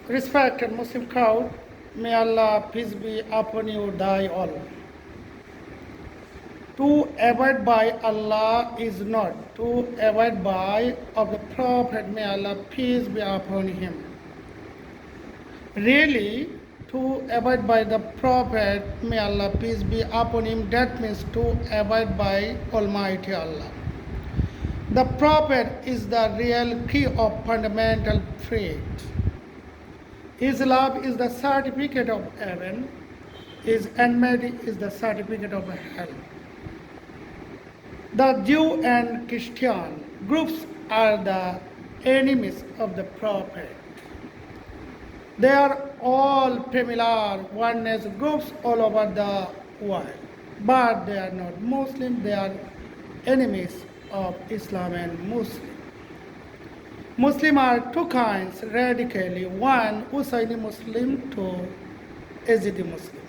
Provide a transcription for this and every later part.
Respected Muslim crowd, may Allah peace be upon you, die all. To abide by Allah is not to abide by of the Prophet, may Allah peace be upon him. Really, to abide by the Prophet, may Allah peace be upon him, that means to abide by Almighty Allah. The Prophet is the real key of fundamental faith. His love is the certificate of heaven. His enmity is the certificate of hell. The Jew and Christian groups are the enemies of the Prophet. They are all familiar oneness groups all over the world, but they are not Muslim. They are enemies of Islam and Muslim. Muslim are two kinds radically. One, Husayni Muslim, two, Yazidi Muslim.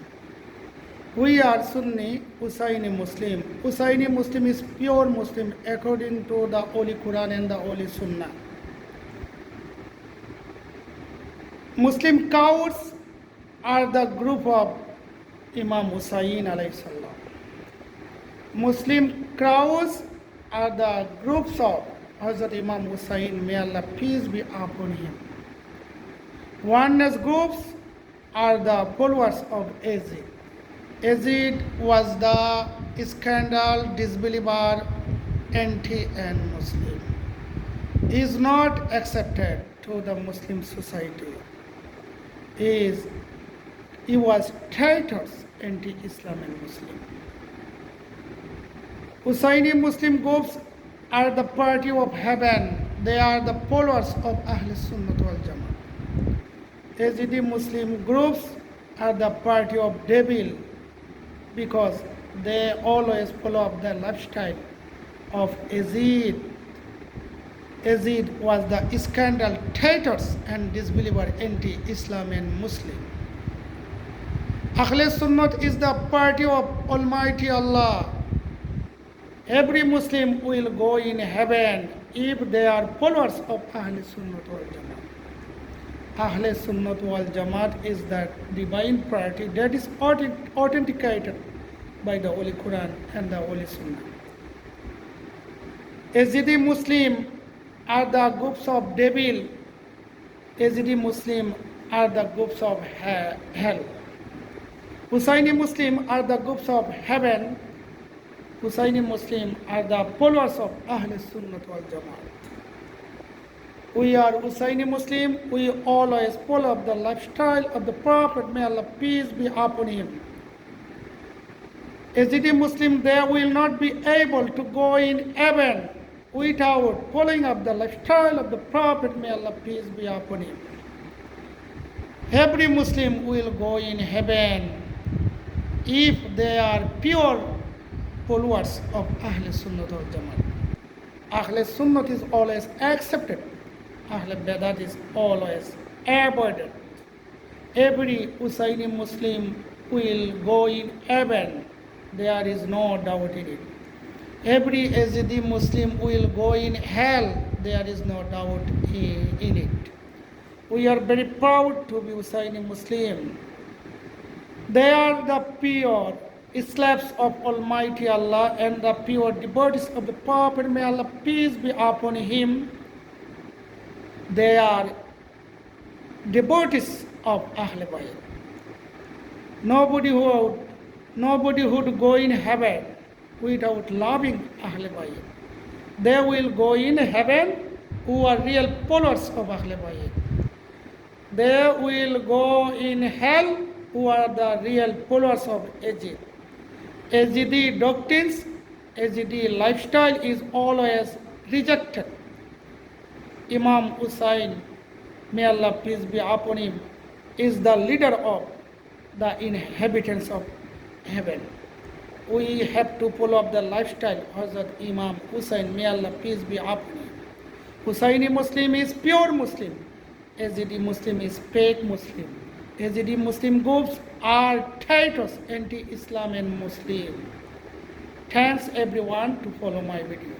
We are Sunni Husayni Muslim. Husayni Muslim is pure Muslim according to the Holy Quran and the Holy Sunnah. Muslim cowards are the group of Imam Hussain alayhi salam. Muslim crowds are the groups of Hazrat Imam Hussain, may Allah peace be upon him. Oneness groups are the followers of Yazid. Yazid was the scandal disbeliever, anti and Muslim. He is not accepted to the Muslim society. He was traitors, anti-Islam and Muslim. Hussaini Muslim groups are the party of heaven. They are the followers of Ahl Sunnah wal Jama'ah. Yazidi Muslim groups are the party of devil because they always follow up the lifestyle of Yazid. Yazid was the scandal traitors and disbeliever, anti-Islam and Muslim. Ahl Sunnah is the party of Almighty Allah. Every Muslim will go in heaven if they are followers of Ahl Sunnat wal Jamaat. Ahl Sunnat wal Jamaat is that divine party that is authenticated by the Holy Quran and the Holy Sunnah. Yazidi Muslim are the groups of devil. Yazidi Muslim are the groups of hell. Hussaini Muslim are the groups of heaven. Hussaini Muslim are the followers of Ahl Sunnat wal Jamaat. We are Hussaini Muslim. We always follow the lifestyle of the Prophet. May Allah peace be upon him. Yazidi Muslim, they will not be able to go in heaven without following up the lifestyle of the Prophet. May Allah peace be upon him. Every Muslim will go in heaven if they are pure followers of Ahl Sunnah wal Jamaat. Ahl Sunnah is always accepted. Ahl Bidat is always avoided. Every Hussaini Muslim will go in heaven. There is no doubt in it. Every Yazidi Muslim will go in hell. There is no doubt in it. We are very proud to be Hussaini Muslim. They are the pure slaves of Almighty Allah and the pure devotees of the Prophet. May Allah peace be upon him. They are devotees of Ahl Bayt. Nobody would go in heaven without loving Ahl Bayt. They will go in heaven who are real followers of Ahl Bayt. They will go in hell who are the real followers of Yazid. Yazidi doctrines, Yazidi lifestyle is always rejected. Imam Hussain, may Allah peace be upon him, is the leader of the inhabitants of heaven. We have to follow up the lifestyle of Hazrat Imam Hussain, may Allah peace be upon him. Hussaini Muslim is pure Muslim. Yazidi Muslim is fake Muslim. Yazidi Muslim groups are traitors, anti-Islam and Muslim. Thanks everyone to follow my video.